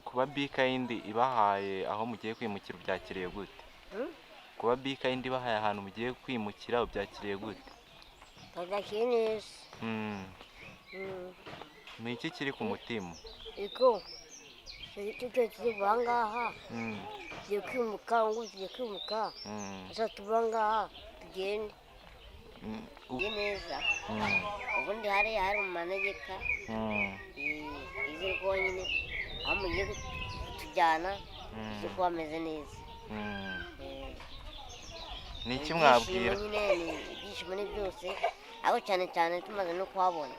kuba bikayindi ibahaye aho mugiye kwimukira byakiriye gute? Kuba bikayindi ibahaye ahantu mugiye kwimukira byakiriye gute? Tadakiriye neza. Ni iki kiri ku mutima? Ego icyo kiri bangaha tugiye kwimuka ngo tugiye kwimuka asa tubangaha tugende neza ubundi hari mu manegeka izi konyine aho mugiye kutujyana kuko bameze neza. Ni iki mwabwira? Ibyishimo ni byose aho cyane cyane tumaze no kuhabona.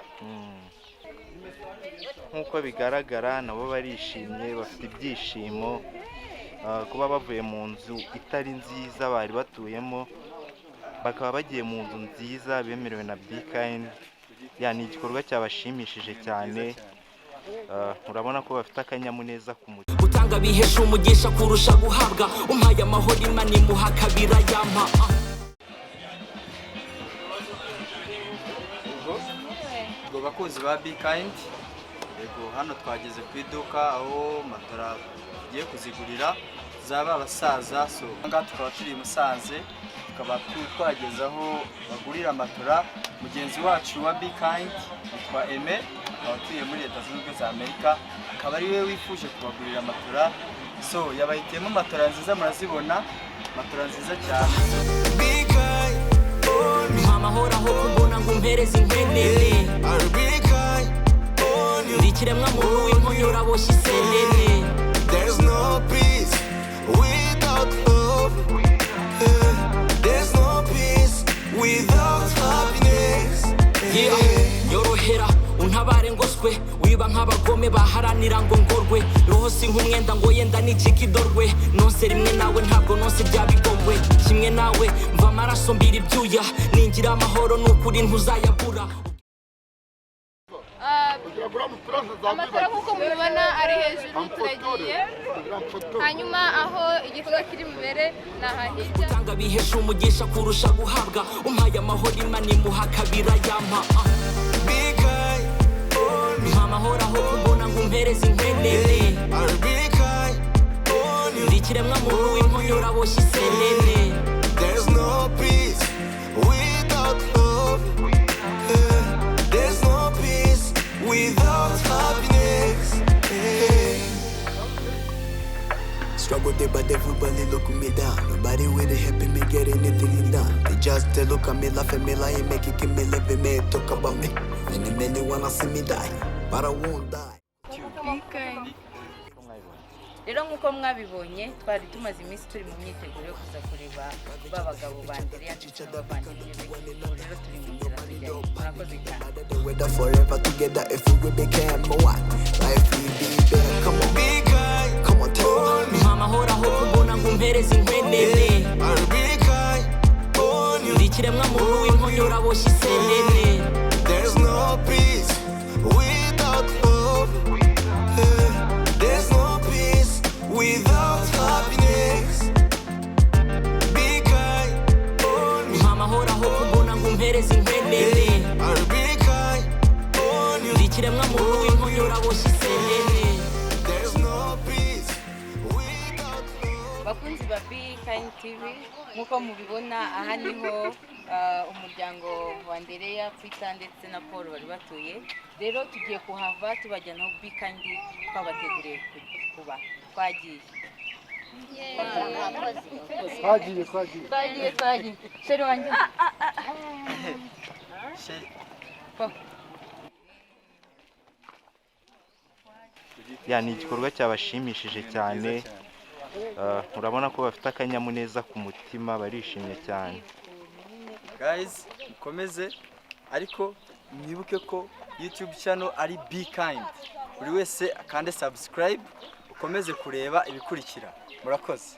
Nk'uko bigaragara nabo barishimye, bafite ibyishimo kuba bavuye mu nzu itari nziza bari batuyemo bakaba bagiye mu nzu nziza bemerewe na bikayindi. Ni igikorwa cyabashimishije cyane. Urabona ko bafite akanyamuneza ku mutima. Utanga bihesha umugisha kurusha guhabwa, umpaye amahoro Imana imuha kabira yampa. Ubwo bakunzi ba bikayindi, yego hano twageze ku iduka aho matora tugiye kuzigurira zaba abasaza. So ngaha tukaba turi Musanze, tukaba twageze aho bagurira matora. Mugenzi wacu wa bikayindi yitwa Eme, akaba atuye muri Leta Zunze Ubumwe za Amerika, akaba ari we wifuje kubagurira matora. So yabahitiyemo matora nziza, murazibona matora nziza cyane. Amahoro aho kubona ngo umpereze inkenene, ndikiremwa muntu w'inkonyora boshye isenene. There's no peace without love. There's no peace without happiness. Yorohera untabare ngoswe, wiba nk'abagome baharanira ngo ngorwe. Roho si nk'umwenda ngo yenda n'icika idorwe, nonse rimwe nawe ntabwo nonse byabigomwe. Kimwe nawe mva amaraso mbira ibyuya, ningira amahoro n'ukuri ntuzayabura. Amatara nk'uko mubibona ari hejuru turagiye, hanyuma aho igikorwa kiri bubere ni ahahirya. Utanga bihesha umugisha kurusha guhabwa, umpaye amahoro Imana imuha kabira yampa. Amahoro aho kubona ngo umpereze inkenene, ndikiremwa muntu w'inkonyora boshye isenene. There's no peace without love. There's no peace without happiness. Struggle day, but everybody looking me down. Nobody really helping me get anything done. They just look at me, laugh at me, like make it, keep me living, me talk about me. Many wanna see me die, but I won't die. Rero nk'uko mwabibonye twari tumaze iminsi turi mu myiteguro yo kuza kureba Babagabo ba Andreteya n'abavandimwe be. Rero turi mu nzira tujya, murakoze cyane. We're forever together if we became one. Life will be better. Come on, be kind. Come on, tell me. Amahoro aho kubona ngo umpereze inkenene, ndikiremwa muntu w'inkonyora boshye isenene. There's no peace without love. There's no peace without happiness. Be kind. Amahoro aho kubona ngo umpereze inkenene, ndikiremwa muntu w'inkonyora boshye isenene. There's no peace without love. Bakunzi ba bikayindi TV, nk'uko mubibona aha niho umuryango wa Andreteya, Peter ndetse na Paul bari batuye. Rero tugiye kuhava tubajyana aho bikayindi twabateguriye kuba. Twagiye. Twagiye. Sheri wanjye. Ni igikorwa cyabashimishije cyane. Urabona ko bafite akanyamuneza ku mutima, barishimye cyane. Guys, mukomeze ariko mwibuke ko YouTube channel ari bikayindi. Buri wese akande subscribe, ukomeze kureba ibikurikira. Murakoze.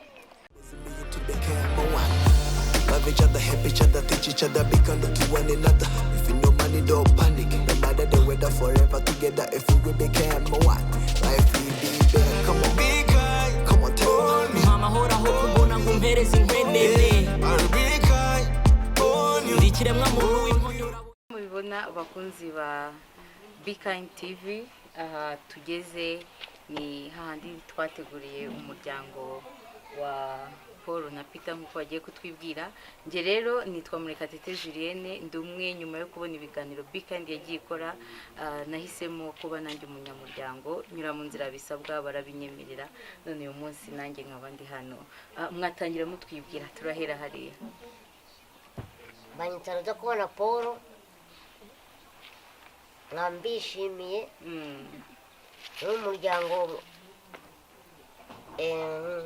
Love each other, help each other, teach each other, be kind to one another. If you know money, don't panic. No matter the weather, forever together. If we became one, life will be better. Come on, be kind. Come on, tell me. Amahoro aho kubona ngo umpereze inkenene, ndikiremwa muntu w'inkonyora. Mubibona bakunzi ba bikayindi TV, aha tugeze ni hahandi twateguriye umuryango wa Paul na Peter nk'uko bagiye kutwibwira. Nge rero nitwa Murekatete Julienne, ndi umwe nyuma yo kubona ibiganiro Bikindi yagiye ikora, nahisemo kuba nanjye umunyamuryango, nyura mu nzira bisabwa barabinyemerera, none uyu munsi nanjye nkaba ndi hano. Mwatangira mutwibwira, turahera hariya. banyitana zo kubona Paul mwambishimiye n'umuryango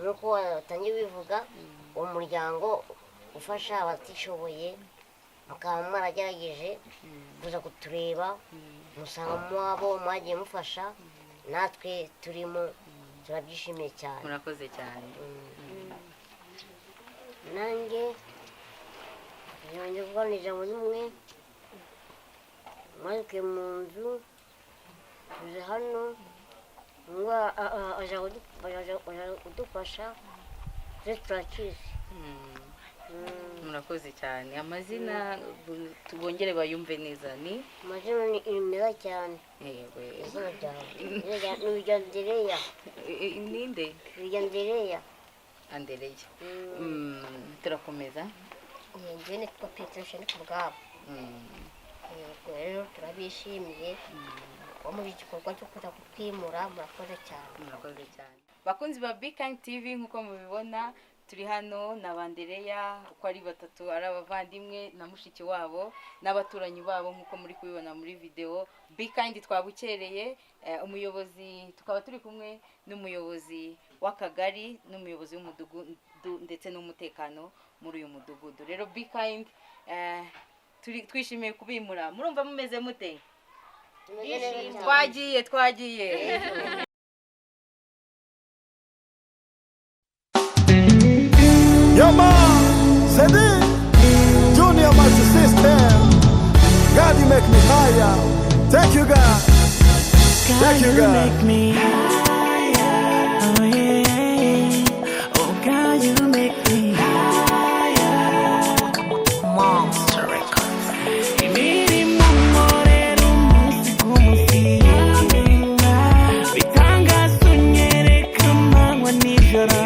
nk'uko watangiye bivuga, umuryango ufasha abatishoboye, mukaba mwaragerageje kuza kutureba, musanga mwabo mwagiye mufasha, natwe turimo turabyishimiye cyane. Murakoze cyane. nanjye yongeye kubona ijambo rimwe, maze mu nzu tuje hano aja kudufasha, turakizi. Murakoze cyane. Amazina tubongere bayumve neza ni? Amazina ni meza cyane. Yego. Izina ryawe ni Yendaga. Ninde? Yendaga. Andreteya. Turakomeza. Njye nitwa Peter kubagwaho. Yego rero turabishimiye muri iki gikorwa cyo kuza kutwimura, murakoze cyane. Murakoze cyane. Bakunzi ba Bikindi TV, nk'uko mubibona turi hano na Andreteya, uko ari batatu, ari abavandimwe na mushiki wabo n'abaturanyi babo, nk'uko muri kubibona muri video. Bikindi twabukereye, umuyobozi tukaba turi kumwe n'umuyobozi w'akagari n'umuyobozi w'umudugudu ndetse n'umutekano muri uyu mudugudu. Rero Bikindi twishimiye kubimura. Murumva mumeze mute? Twagiye. Nyuma, Nizindi, Junior Multi System. God, you make me higher. Thank you, God. Thank you, God. Make me higher. Oh yeah. Oh God, you make me higher. Monster Records. Imirimo nkorera umunsi ku munsi, bitangaza unyereka amanywa n'ijoro.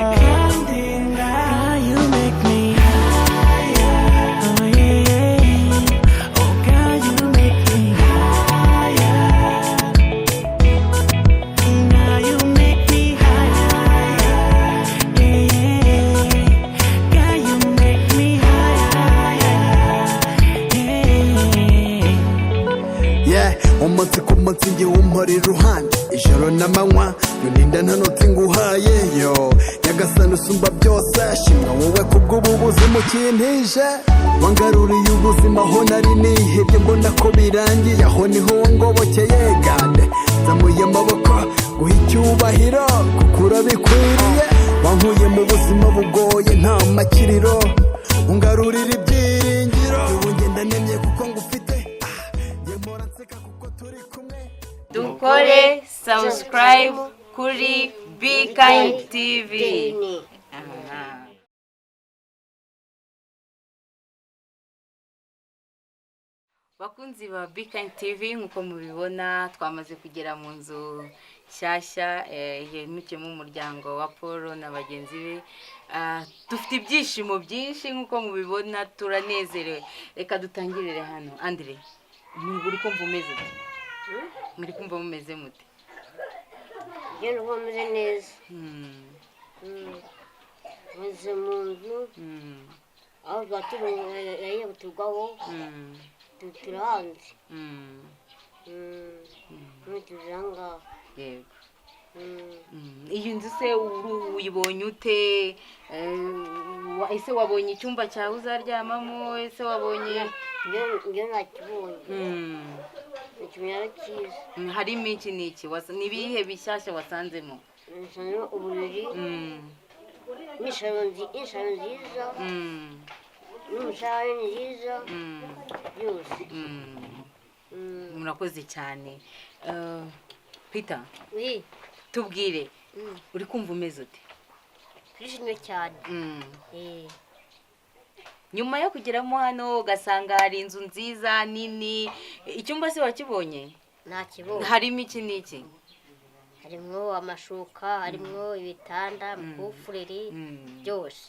umunsi ku munsi nge umpora iruhande, ijoro n'amanywa nuninda ntanotse nguhaye. Yo nyagasani usumba byose, shimwa wowe kubw'ubu buzima ukintije, wangaruriye ubuzima aho nari nihebye, mbona ko birangiye, aho niho wangobokeye. Gande nzamuye amaboko guha icyubahiro kuko urabikwiriye, wankuye mu buzima bugoye nta makiriro, ungarurira ibyiringiro, ubu ngenda nemye kuko ngufite, nge mpora nseka kuko turi kumwe. Dukore subscribe kuri Bikindi TV. Bakunzi ba Bikindi TV, nk'uko mubibona twamaze kugera mu nzu nshyashya yimukiyemo umuryango wa Paul na bagenzi be. Dufite ibyishimo byinshi nk'uko mubibona, turanezerewe. Reka dutangirire hano. Andre, muri kumva umeze ute? Muri kumva mumeze mute? Njye numva meze neza. Meze mu nzu aho twatubonye kubagwaho, turi hanze. Turi aha ngaha. Yego. Iyi nzu se uyibonye ute? Ese wabonye icyumba cyawe uzaryamamo? Ese wabonye? Njye nakibonye. Ikimenyero cyiza. Harimo iki n'iki? Ni ibihe bishyashya wasanzemo? Nasanzemo uburiri, n'isharo nziza, n'umusarane nziza, byose. Murakoze cyane. Peter, Oui. tubwire, uri kumva umeze ute? Twishimye cyane. Nyuma yo kugeramo hano ugasanga hari inzu nziza nini, icyumba se wakibonye? Nakibonye. Harimo iki n'iki? harimo amashuka harimo ibitanda kufureri byose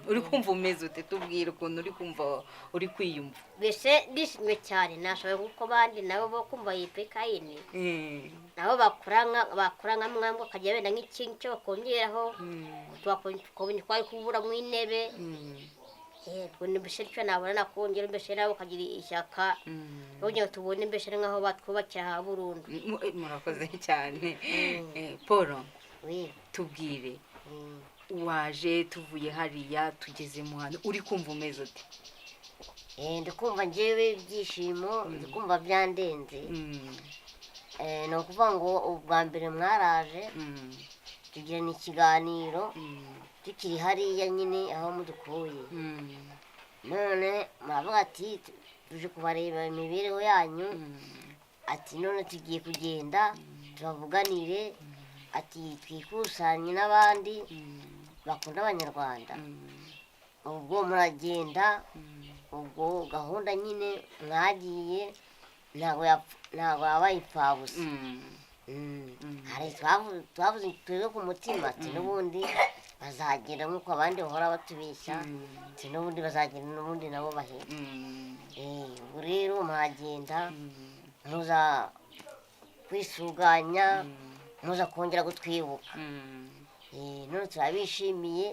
uri kumva umeze ute tubwire ukuntu uri kumva uri kwiyumva mbese ndishimye cyane nashoboye kuko abandi nabo bo kumva iyi bekayini nabo bakora nka mwambwe akajya wenda nk'ikintu cyo bakongeraho tukabona twari kubura mu intebe yego ni mbese cyo nabona nakongera mbese nabo kagira ishyaka kugira ngo tubone mbese nk'aho batwubakira ha burundu murakoze cyane Paul oui tubwire waje tuvuye hariya tugeze mu hano uri kumva umeze ute ndikumva njyewe ibyishimo ndikumva byandenze ni ukuvuga ngo ubwa mbere mwaraje tugirana ikiganiro tukiri hariya nyine aho mudukuye none muravuga ati tuje kubareba imibereho yanyu ati none tugiye kugenda tubavuganire ati twikusanye n'abandi bakunda abanyarwanda ubwo muragenda ubwo gahunda nyine mwagiye ntabwo yabaye impfabusa hari twavuze twebwe ku mutima ati n'ubundi bazagenda nk'uko abandi bahora batubeshya ati n'ubundi bazagenda n'ubundi nabo bahera ubu rero mwagenda muza kwisuganya muza kongera gutwibuka none turabishimiye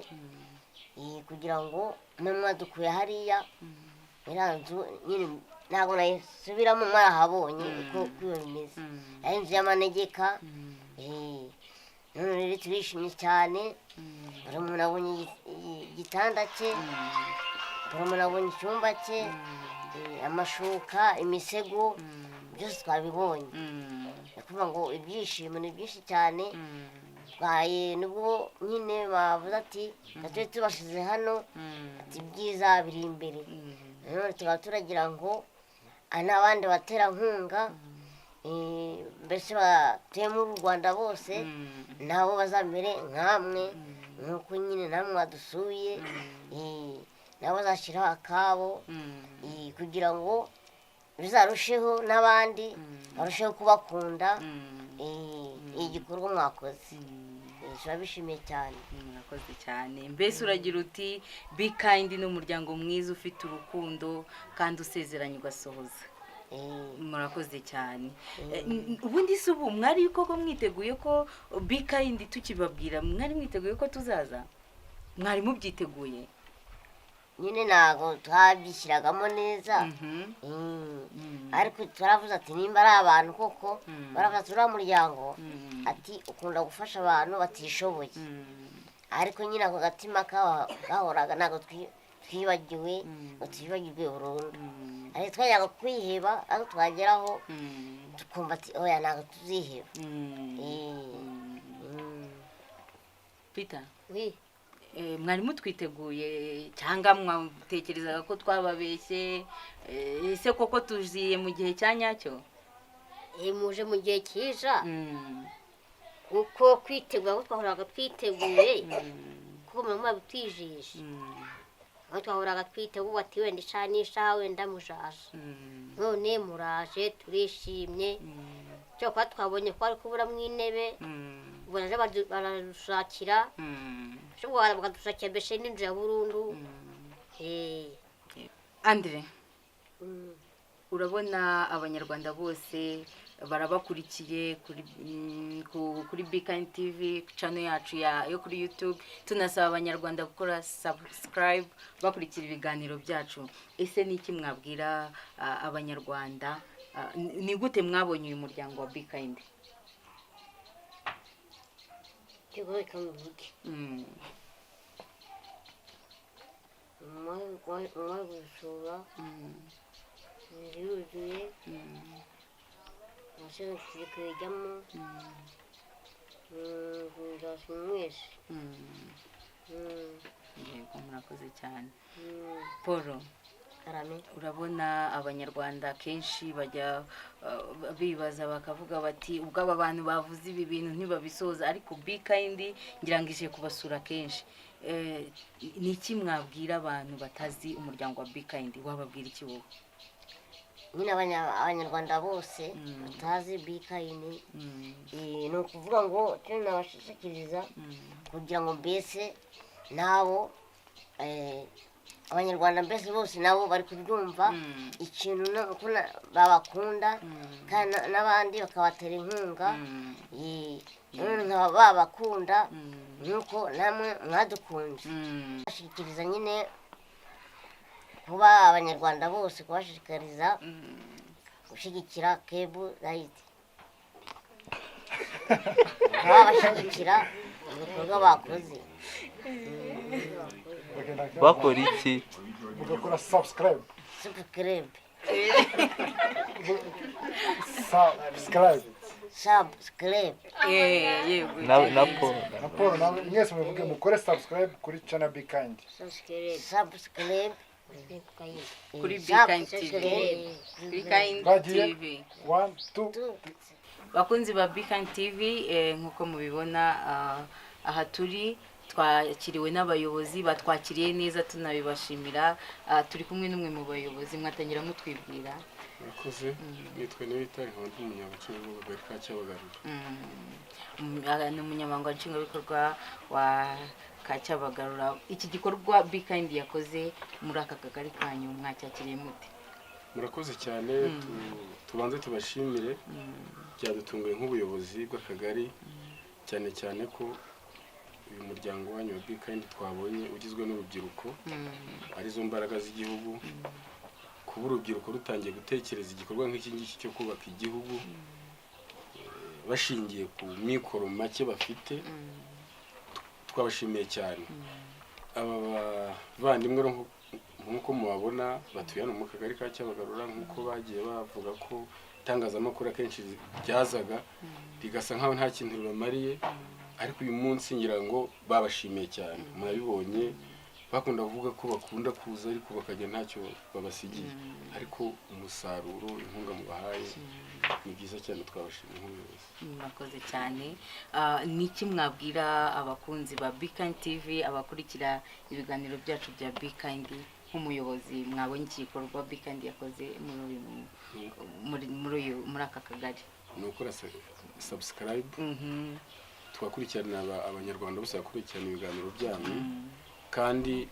kugira ngo mwe mwadukuye hariya yanzu nyine ntabwo nayisubiramo mwarahabonye uko iyo bimeze ari inzu y'amanegeka none rero turishimye cyane buri muntu abonye igitanda cye buri muntu abonye icyumba cye amashuka imisego byose twabibonye ni ukuvuga ngo ibyishimo ni byinshi cyane nubwo nyine bavuze ati natwe tubashyize hano ati ibyiza biri imbere none tukaba turagira ngo n'abandi baterankunga mbese batuye muri u Rwanda bose nabo bazamere nk'amwe nk'uko nyine namwe badusuye nabo bazashyiraho akabo kugira ngo bizarusheho n'abandi barusheho kubakunda igikorwa mwakoze turabishimiye cyane murakoze cyane mbese uragira uti be kind n'umuryango mwiza ufite urukundo kandi usezeranye ugasohoza murakoze cyane ubundi se ubu mwari koko mwiteguye ko be kind tukibabwira mwari mwiteguye ko tuzaza mwari mubyiteguye nyine ntabwo twabyishyiragamo neza ariko turavuze ati nimba ari abantu koko baravuze uriya muryango ati ukunda gufasha abantu batishoboye ariko nyine ako gatima kahoraga ntabwo twibagiwe ngo twibagirwe burundu ariko twajyaga kwiheba ariko twageraho tukumva ati oya ntabwo tuziheba Peter oui mwari mutwiteguye cyangwa mwatekerezaga ko twababeshye ese koko tuziye mu gihe cya nyacyo muje mu gihe cyiza kuko kwitegura ko twahoraga twiteguye kuko mama babitwijije aho twahoraga twiteguye ati wenda isaha n'isaha wenda mujaje none muraje turishimye cyo kuba twabonye ko ari kubura mu intebe ubona baradushakira ushobora bakadushakira mbese n'inzu ya burundu Andre urabona abanyarwanda bose barabakurikiye kuri be kind TV channel yacu yo kuri YouTube tunasaba abanyarwanda gukora subscribe bakurikira ibiganiro byacu ese niki mwabwira abanyarwanda ni gute mwabonye uyu muryango wa be kind kigoye kamuvuge mwa gusura yuzuye nashaka kujyamo nzashyira mwese yego murakoze cyane Paul urabona abanyarwanda kenshi bajya bibaza bakavuga bati ubwo aba bantu bavuze ibi bintu ntibabisoza ariko be kind ngira ngo ije kubasura kenshi ni iki mwabwira abantu batazi umuryango wa be kind wababwira iki wowe nyine abanyarwanda bose batazi bikayini ni ukuvuga ngo turi nabashishikariza kugira ngo mbese nabo abanyarwanda mbese bose nabo bari kubyumva ikintu babakunda kandi n'abandi bakabatera inkunga babakunda nk'uko namwe mwadukunze bashishikariza nyine kuba abanyarwanda bose kubashishikariza gushyigikira kebu rayiti babashyigikira ibikorwa bakoze bakora iki mugakora subscribe na Paul nawe mwese muvuge mukore subscribe kuri channel Be Kind subscribe kuri Be Kind TV 1 2 bakunzi ba Be Kind TV nkuko mubibona aha turi twakiriwe n'abayobozi batwakiriye neza tunabibashimira turi kumwe n'umwe mu bayobozi mwatangira mutwibwira Murakoze nitwe n'ibitari nk'undi umunyamabanga ka Cyabagarura ni umunyamabanga nshingwabikorwa wa ka Cyabagarura iki gikorwa Be Kind yakoze muri aka kagari kanyu mwacyakiriye mute murakoze cyane tubanze tubashimire byadutunguye nk'ubuyobozi bw'akagari cyane cyane ko uyu muryango wanyu wa Be Kind twabonye ugizwe n'urubyiruko arizo mbaraga z'igihugu kuba urubyiruko rutangiye gutekereza igikorwa nk'iki ngiki cyo kubaka igihugu bashingiye ku mikoro make bafite twabashimiye cyane aba bavandimwe nk'uko mubabona batuye hano mu kagari ka Cyabagarura nk'uko bagiye bavuga ko itangazamakuru akenshi ryazaga rigasa nk'aho nta kintu ribamariye ariko uyu munsi ngira ngo babashimiye cyane murabibonye bakunda kuvuga ko bakunda kuza ariko bakajya ntacyo babasigiye ariko umusaruro inkunga mubahaye ni byiza cyane twabashimiye nk'ubuyobozi murakoze cyane niki mwabwira abakunzi ba Be Kind TV abakurikira ibiganiro byacu bya Be Kind nk'umuyobozi mwabonye igikorwa Be Kind yakoze muri aka kagari ni ukora subscribe twakurikirana abanyarwanda bose bakurikirana ibiganiro byanyu kandi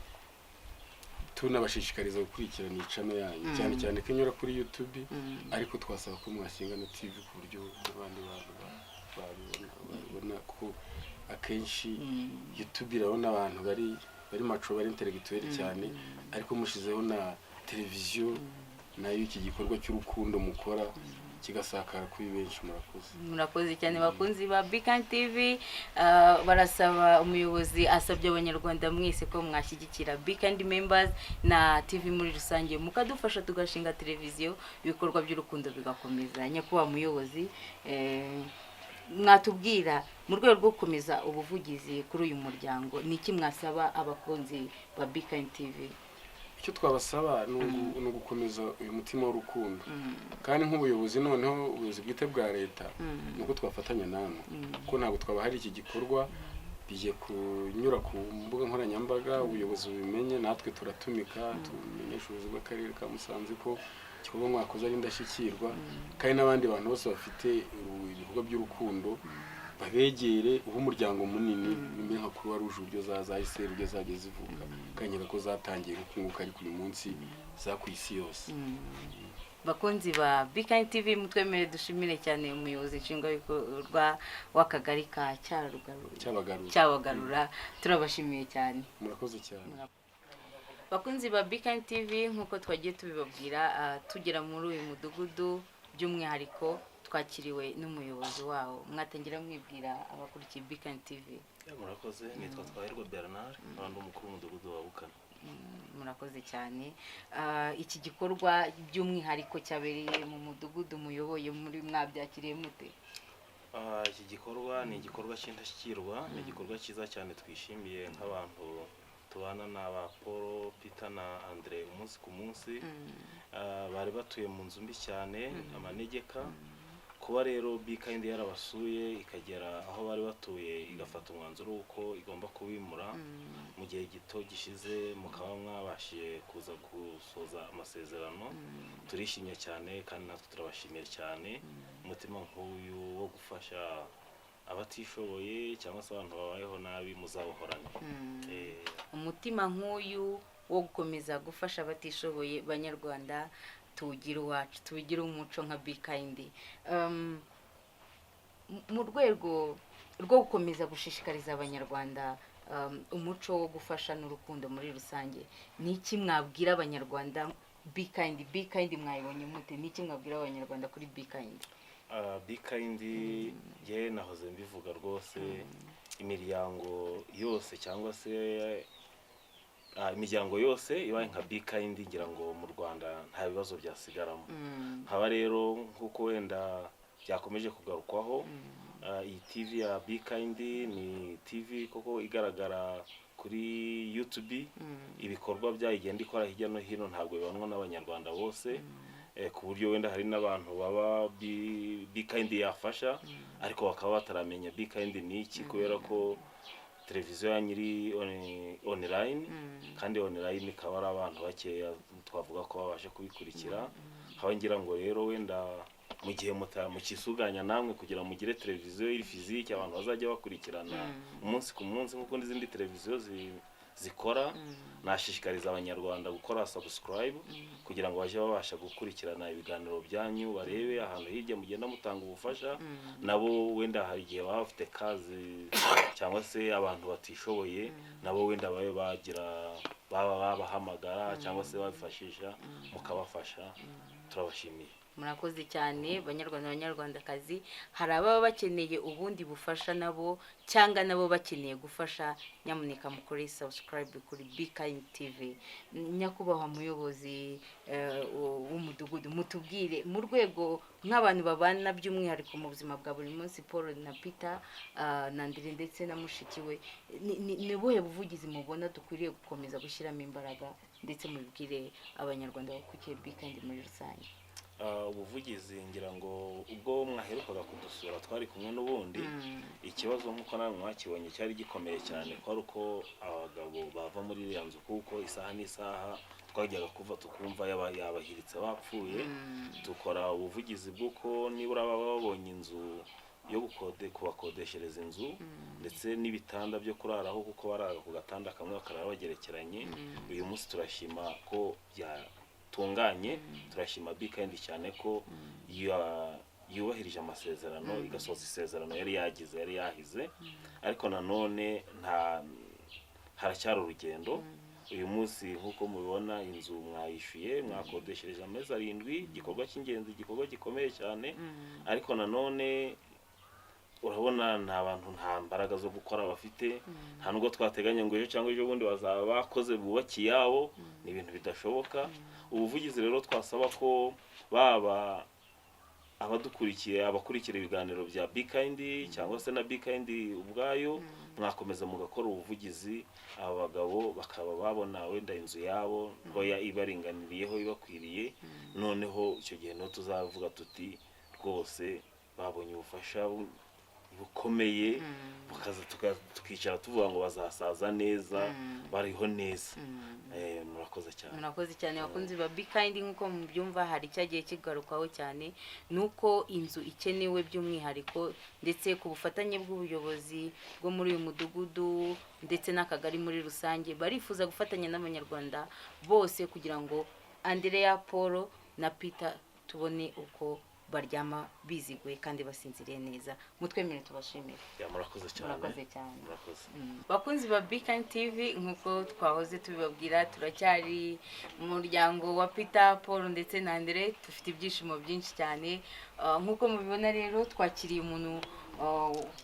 tunabashishikariza gukurikirana icano yanyu cyane cyane ko inyura kuri YouTube ariko twasaba ko mwashinga na TV ku buryo abandi bantu babibona ko akenshi YouTube irabona abantu bari maco bari intellectuel cyane ariko mushizeho na televiziyo nayo iki gikorwa cy'urukundo mukora kigasakara kuri benshi murakoze cyane bakunzi ba Be Kind TV barasaba umuyobozi asabye abanyarwanda mwese ko mwashyigikira Be Kind members na TV muri rusange mukadufasha tugashinga televiziyo ibikorwa by'urukundo bigakomeza nyakuba muyobozi mwatubwira mu rwego rwo gukomeza ubuvugizi kuri uyu muryango niki mwasaba abakunzi ba Be Kind TV icyo twabasaba ni ugukomeza uyu mutima w'urukundo kandi nk'ubuyobozi noneho ubuyobozi bwite bwa leta nuko twafatanya namwe ko ntabwo twaba hari iki gikorwa bigiye kunyura ku mbuga nkoranyambaga ubuyobozi bubimenye natwe turatumika tumenyesha ubuyobozi bw'akarere ka Musanze ko igikorwa mwakoze ari indashyikirwa kandi n'abandi bantu bose bafite ibikorwa by'urukundo babegere umuryango munini bimwe nka Croix Rouge uburyo zahise uburyo zagiye zivuga kanyera ko zatangiye gukunguka ari kuri munsi za ku isi yose bakunzi ba Be Kind TV mutwemere dushimire cyane umuyobozi nshingwabikorwa w'akagari ka Cyabagarura turabashimiye cyane murakoze cyane bakunzi ba Be Kind TV nkuko twagiye tubibabwira tugera muri uyu mudugudu by'umwihariko twakiriwe n'umuyobozi wawo mwatangira mwibwira abakurikiye Be Kind TV murakoze nitwa Twahirwa Bernard kandi umukuru w'umudugudu wa Bukana murakoze cyane iki gikorwa by'umwihariko cyabereye mu mudugudu muyoboye muri mwabyakiriye mute iki gikorwa ni igikorwa cy'indashyikirwa ni igikorwa cyiza cyane twishimiye nk'abantu tubana n'aba Paul Peter na Andre umunsi ku munsi bari batuye mu nzu mbi cyane amanegeka kuba rero Bikindi yarabasuye ikagera aho bari batuye igafata umwanzuro w'uko igomba kubimura mu gihe gito gishize mukaba mwabashije kuza gusoza amasezerano turishimye cyane kandi natwe turabashimiye cyane umutima nk'uyu wo gufasha abatishoboye cyangwa se abantu babayeho nabi muzawuhorane. Umutima nk'uyu wo gukomeza gufasha abatishoboye banyarwanda tugira uwacu tubigira umuco nka Bikindi mu rwego rwo gukomeza gushishikariza abanyarwanda umuco wo gufasha n'urukundo muri rusange. Ni iki mwabwira abanyarwanda Bikindi mwayibonye mute? Ni iki mwabwira abanyarwanda kuri Bikindi? Bikindi ye nahoze mbivuga rwose imiryango yose cyangwa se imiryango yose ibaye nka Bikindi ngira ngo mu Rwanda nta bibazo byasigaramo. Haba rero nk'uko wenda byakomeje kugarukwaho iyi TV ya Bikindi ni TV koko igaragara kuri YouTube, ibikorwa byayigenda ikora hirya no hino ntabwo bibonwa n'abanyarwanda bose, ku buryo wenda hari n'abantu baba Bikindi yafasha ariko bakaba bataramenya Bikindi ni iki kubera ko televiziyo ya nyiri online kandi online ikaba ari abantu bakeya twavuga ko babashe kubikurikira. Haba ngira ngo rero wenda mu gihe mukisuganya namwe kugira mugire televiziyo iri fizike abantu bazajya bakurikirana umunsi ku munsi nk'uko n'izindi televiziyo zikora, nashishikariza abanyarwanda gukora subscribe kugira ngo baje babasha gukurikirana ibiganiro byanyu, barebe ahantu hirya mugenda mutanga ubufasha. Nabo wenda hari igihe baba bafite kazi cyangwa se abantu batishoboye nabo wenda babe bagira babahamagara cyangwa se babifashisha mukabafasha. Turabashimiye. Murakoze cyane banyarwandakazi. Hari ababa bakeneye ubundi bufasha nabo cyangwa nabo bakeneye gufasha, nyamuneka mukore subscribe kuri Bikindi TV. Nyakubahwa muyobozi w'umudugudu, mutubwire mu rwego nk'abantu babana by'umwihariko mu buzima bwa buri munsi Paul na Peter na ndetse na mushiki we, ni buhe buvugizi mubona dukwiriye gukomeza gushyiramo imbaraga ndetse mubwire abanyarwanda bakurikiye Bikindi muri rusange? Ubuvugizi ngira ngo ubwo mwaherukaga kudusura twari kumwe n'ubundi ikibazo nk'uko namwe mwakibonye cyari gikomeye cyane ko ari uko abagabo bava muri yanzu kuko isaha n'isaha twajyaga kuva tukumva yabahiritse bapfuye. Dukora ubuvugizi bw'uko nibura baba babonye inzu yo kubakodeshereza inzu ndetse n'ibitanda byo kuraraho kuko barara ku gatanda kamwe bakarara bagerekeranye. Uyu munsi turashima ko tunganye, turashima Bikindi cyane ko yubahirije amasezerano igasoza isezerano yari yahize, ariko nanone haracyari urugendo. Uyu munsi nk'uko mubibona inzu mwayishyuye mwakodeshereje amezi 7, igikorwa cy'ingenzi, igikorwa gikomeye cyane, ariko nanone urabona nta bantu nta mbaraga zo gukora bafite, nta nubwo twateganya ngo ejo cyangwa ejo bundi bazaba bakoze bubakiye yabo, ni ibintu bidashoboka. Ubuvugizi rero twasaba ko baba abadukurikiye abakurikira ibiganiro bya Bikindi cyangwa se na Bikindi ubwayo mwakomeza mugakora ubuvugizi, abagabo bakaba babona wenda inzu yabo ntoya ibaringaniriyeho ibakwiriye, noneho icyo gihe no tuzavuga tuti rwose babonye ubufasha bukomeye, bukaza tukicara tuvuga ngo bazasaza neza bariho neza. Murakoze cyane bakunzi ba Bikindi. Nk'uko mubyumva hari cyagiye kigarukaho cyane nuko inzu ikenewe by'umwihariko ndetse ku bufatanye bw'ubuyobozi bwo muri uyu mudugudu ndetse n'akagari muri rusange barifuza gufatanya n'abanyarwanda bose kugira ngo Andreteya, Paul na Peter tubone uko baryama biziguye kandi basinziriye neza. Mutwemere tubashimire. Murakoze cyane. Bakunzi ba Bikindi TV, nkuko twahoze tubibabwira turacyari mu muryango wa Peter, Paul ndetse na Andre. Dufite ibyishimo byinshi cyane. Nkuko mubibona rero twakiriye umuntu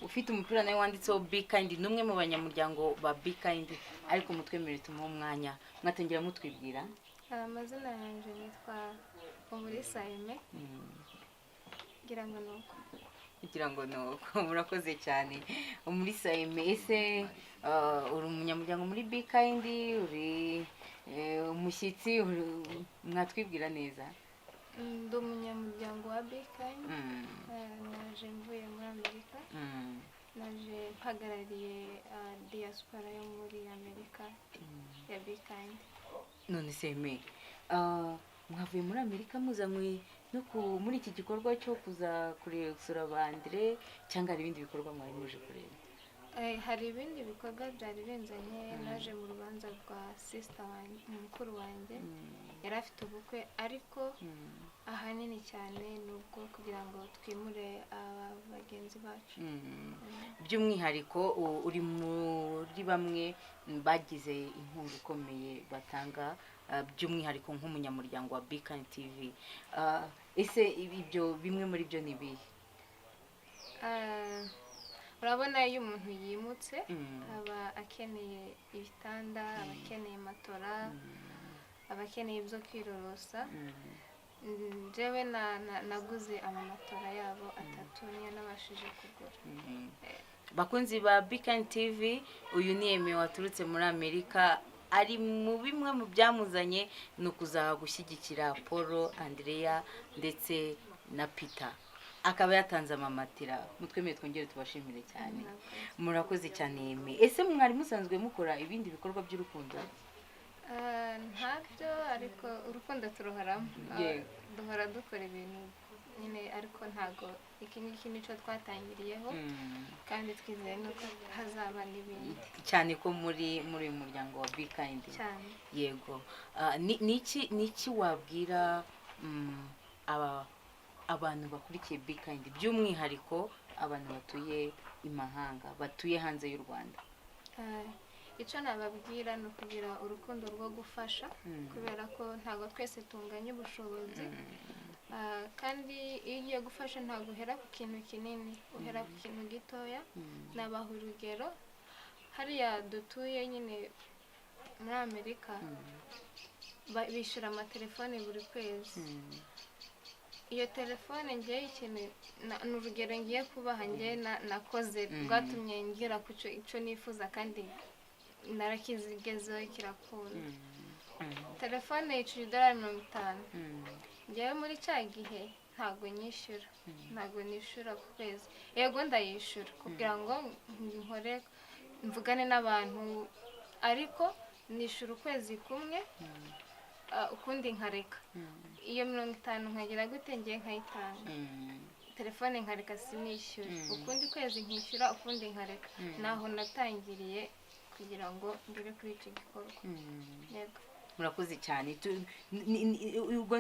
ufite umupira nawe wanditseho Bikindi, numwe mu banyamuryango ba Bikindi, ariko mutwemere tumuhe umwanya mwatangira mutwibwira. Amazina yanjye nitwa muri Sayime. Kugira ngo nuko murakoze cyane. Muri Sayime, ese uri umunyamuryango muri Bikindi, uri umushyitsi, mwatwibwira neza? ndi umunyamuryango wa Bikindi. Naje mvuye muri Amerika. Naje mpagarariye diaspora yo muri Amerika ya Bikindi. none se mwavuye muri Amerika muzanywe no muri iki gikorwa cyo kuza gusura Andre cyangwa hari ibindi bikorwa mwari muje kureba? Hari ibindi bikorwa byari binzanye. Naje mu rubanza rwa sister wanjye, mukuru wanjye yari afite ubukwe, ariko ahanini cyane nubwo kugira ngo twimure abagenzi bacu. By'umwihariko uri muri bamwe bagize inkuru ikomeye batanga, by'umwihariko nk'umunyamuryango wa Bikindi TV. Ese ibyo bimwe muri byo ni bihe? Urabona iyo umuntu yimutse aba akeneye ibitanda, aba akeneye matora, aba akeneye ibyo kwirorosa. Jewe naguze amamatora yabo 3 niyo nabashije kugura. Bakunzi ba Bikindi TV, uyu ni Eme waturutse muri Amerika, ari mu bimwe mu byamuzanye no kuzaha gushyigikira Paul, Andreteya ndetse na Peter. Akaba yatanze amamatira. Mutwemeye twongere tubashimire cyane. Murakoze cyane Eme. Ese mwari musanzwe mukora ibindi bikorwa by'urukundo? Ntabyo, ariko urukundo turuharamo. Duhora dukora ibintu nyine, ariko ntago iki ngiki nico twatangiriyeho, kandi twizeye nuko hazaba n'ibindi. Cyane ko muri uyu muryango wa Bikindi. Cyane. Yego. Niki wabwira abantu bakurikiye Bikindi, by'umwihariko abantu batuye imahanga, batuye hanze y'u Rwanda? Icyo nababwira ni ukugira urukundo rwo gufasha, kubera ko ntabwo twese tunganya ubushobozi, kandi iyo ugiye gufasha ntabwo uhera ku kintu kinini, uhera ku kintu gitoya. Nabaha urugero, hariya dutuye nyine muri Amerika bishyura amatelefone buri kwezi. Iyo telefone ngiye ikintu ni urugero ngiye kubaha, ngiye nakoze rwatumye ngira ku icyo nifuza, kandi narakizigezeho kirakunda. Telefone yicira $50. Ngewe muri cya gihe ntabwo nyishyura, ntabwo nishyura ku kwezi. Yego ndayishyura kugira ngo nkore mvugane n'abantu, ariko nishyura ukwezi kumwe, ukundi nkareka. Iyo $50 nkagira gute ngiye nkayitanga. Telefone nkareka sinishyura, ukundi kwezi nkishyura, ukundi nkareka. Naho natangiriye kugira ngo ngere kuri icyo gikorwa. Yego. Murakoze cyane. Ubwo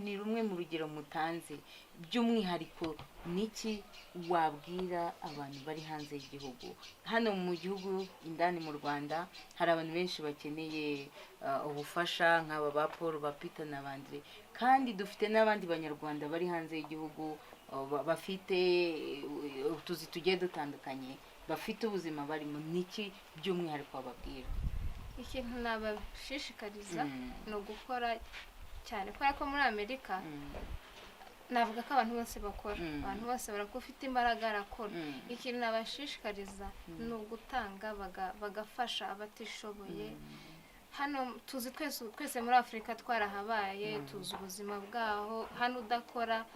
ni rumwe mu rugero mutanze. By'umwihariko niki wabwira abantu bari hanze y'igihugu? Hano mu gihugu indani mu Rwanda hari abantu benshi bakeneye ubufasha, nk'aba ba Paul, ba Peter n'abandi, kandi dufite n'abandi banyarwanda bari hanze y'igihugu bafite utuzi tugiye dutandukanye, bafite ubuzima barimo. Niki by'umwihariko wababwira? Ikintu nabashishikariza ni ugukora cyane, kubera ko muri Amerika navuga ko abantu bose bakora, abantu bose barakufite imbaraga arakora. Ikintu nabashishikariza ni ugutanga, bagafasha abatishoboye. Hano tuzi twese muri Afurika twarahabaye, tuzi ubuzima bwaho. Hano udakora,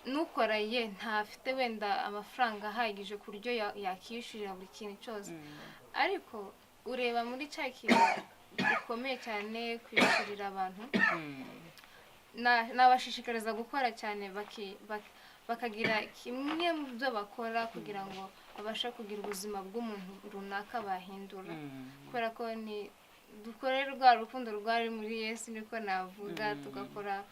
nukora ye ntafite wenda amafaranga ahagije ku buryo yakishyurira buri kintu cyose, ariko ureba muri cya kintu gikomeye cyane kwishyurira abantu. Nabashishikariza gukora cyane, bakagira kimwe mu byo bakora kugira ngo babashe kugira ubuzima bw'umuntu runaka bahindura, kubera ko dukore rwa rukundo rwari muri Yesu, niko navuga. Tugakora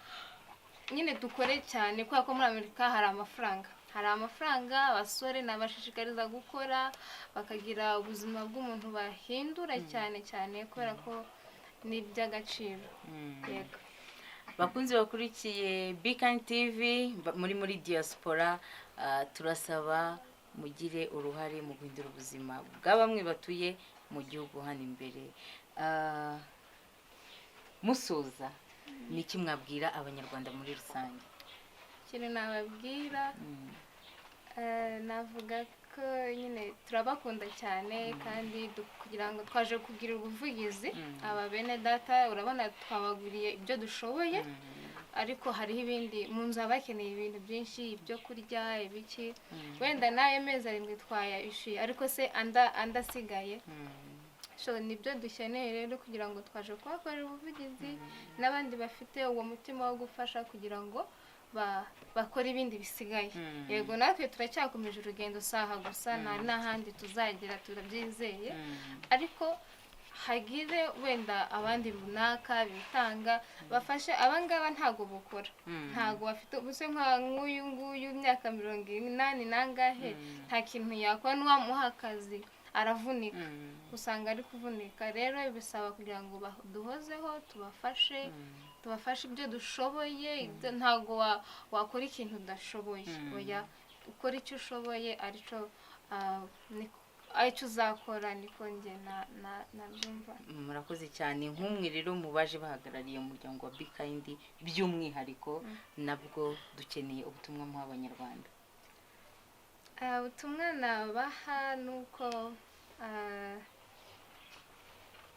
nyine, dukore cyane, kubera ko muri Amerika hari amafaranga. Abasore nabashishikariza gukora, bakagira ubuzima bw'umuntu bahindura cyane cyane, kubera ko ni iby'agaciro. Yego. Bakunzi bakurikiye Bikindi TV, muri diaspora, turasaba mugire uruhare mu guhindura ubuzima bwa bamwe batuye mu gihugu hano imbere. Musoza, niki mwabwira abanyarwanda muri rusange? Ikintu nababwira, navuga ko nyine turabakunda cyane, kandi kugira ngo twaje kugira ubuvugizi aba bene data. Urabona twabaguriye ibyo dushoboye, ariko hariho ibindi mu nzu haba hakeneye ibintu byinshi, ibyo kurya, ibiki, wenda n'ayo mezi arindwi twayishyuye ariko se andasigaye, so nibyo dukeneye rero kugira ngo twaje kuhakorera ubuvugizi n'abandi bafite uwo mutima wo gufasha kugira ngo bakora ibindi bisigaye. Yego natwe turacyakomeje urugendo saha gusa, nta n'ahandi tuzagera, turabyizeye, ariko hagire wenda abandi runaka bitanga bafashe abangaba ntago bukora, ntago bafite ubuse nk'uyu nguyu imyaka 80 nangahe, nta kintu yakora, n'uwamuha akazi aravunika, usanga ari kuvunika. Rero bisaba kugira ngo duhozeho tubafashe ibyo dushoboye, ntago wakora ikintu udashoboye, oya ukora icyo ushoboye aricyo uzakora, niko njye nabyumva. Murakoze cyane. Nk'umwe rero mu baje bahagarariye umuryango wa Kind by'umwihariko, nabwo dukeneye ubutumwa mu Abanyarwanda. Ubutumwa nabaha nuko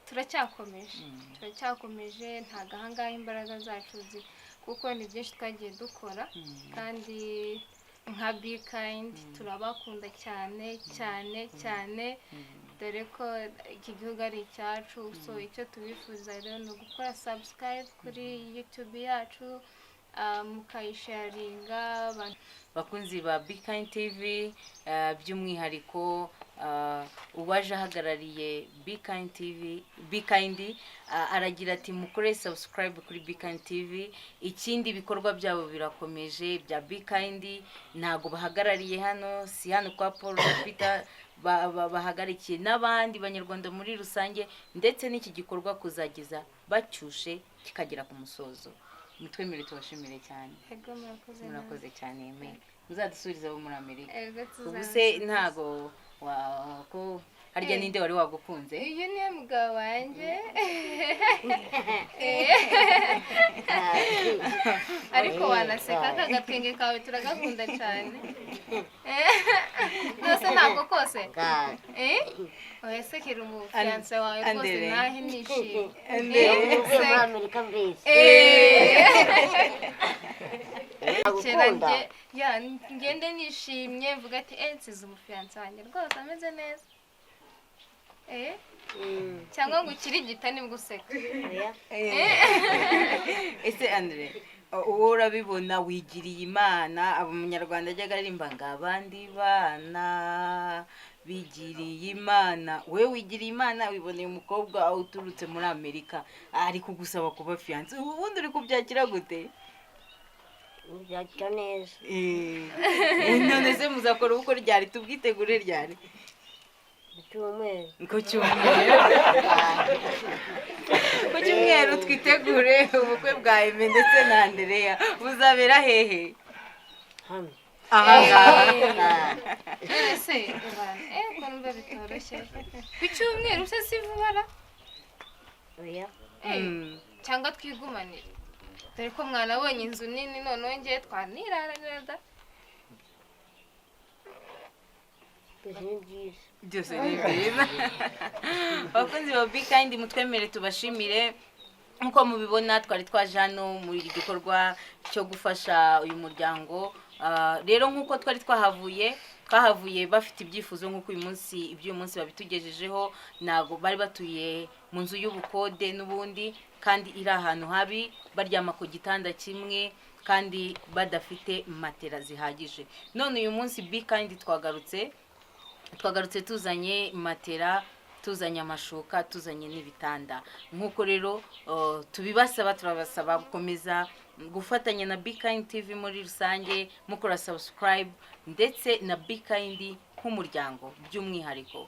turacyakomeje ntago ahangaha imbaraga zacu kuko ni byinshi twagiye dukora, kandi nka Kind turabakunda cyane cyane cyane, dore ko iki gihugu ari icyacu. So icyo tubifuza rero ni ugukora subscribe kuri YouTube yacu, mukayisharinga. Bakunzi ba Kind TV, by'umwihariko uwaje ahagarariye Kind TV, Kind aragira ati mukore subscribe kuri Kind TV. Ikindi bikorwa byabo birakomeje bya Kind, ntago bahagarariye hano, si hano kwa Paul Bafite, bahagarikiye n'abandi banyarwanda muri rusange, ndetse n'iki gikorwa kuzageza bacyushe kikagera ku musozo. Mutwemere tubashimire cyane. Murakoze cyane. Muzadusubiriza abo muri Amerika. Ubu se ntago ko harya ninde wari wagukunze? Iyo niyo mugabo wanjye. Ariko wanaseka, kagatwenge kawe turagakunda cyane. Nose ntabwo kose. Wese kiri umufiance wawe rwose nahe nishimye. Muri Amerika mbese. Ngende nishimye mvuga ati nsize umufiance wanjye rwose ameze neza. Cyangwa ngo ukirigita nibwo useka. Ese Andre, uwo urabibona wigiriye Imana, Abanyarwanda ajyaga aririmba ngo abandi bana bigiriye Imana, we wigiriye Imana, wiboneye umukobwa uturutse muri Amerika ari kugusaba kuba fiance, ubundi uri kubyakira gute? Byakira neza. None se muzakora ubukwe ryari? Tubwitegure ryari? Ku Cyumweru twitegure ubukwe bwa Eme ndetse na Andreteya. Buzabera hehe? Hano. Ese ko numva bitoroshye. Ku Cyumweru se sivubara? Oya. Cyangwa twigumanira. Dore ko mwana abonye inzu nini, none ngiye twanirararada. Byose ni byiza. Bakunzi ba Kind, mutwemere tubashimire. Nkuko mubibona twari twaje hano muri gikorwa cyo gufasha uyu muryango. Rero nkuko twari twahavuye bafite ibyifuzo nkuko uyu munsi babitugejejeho, nago bari batuye mu nzu y'ubukode n'ubundi, kandi iri ahantu habi, baryama ku gitanda kimwe kandi badafite matera zihagije. None uyu munsi Kind twagarutse tuzanye matera, tuzanye amashuka, tuzanye n'ibitanda. Nkuko rero turabasaba gukomeza gufatanya na Kind TV muri rusange, mukora subscribe, ndetse na Kind nk'umuryango by'umwihariko.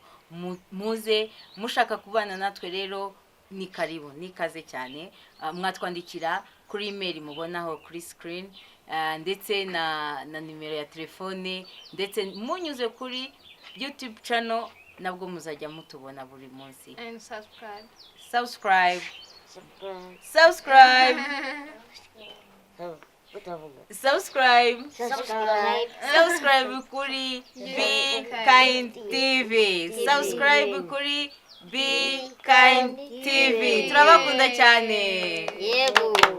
Muze mushaka kubana natwe rero, ni karibu, ni kaze cyane. Mwatwandikira kuri email mubonaho kuri screen, ndetse na nimero ya telefone, ndetse munyuze kuri YouTube channel, nabwo muzajya mutubona buri munsi. And subscribe kuri Kind TV. Subscribe kuri Kind TV. Turabakunda cyane. Yego.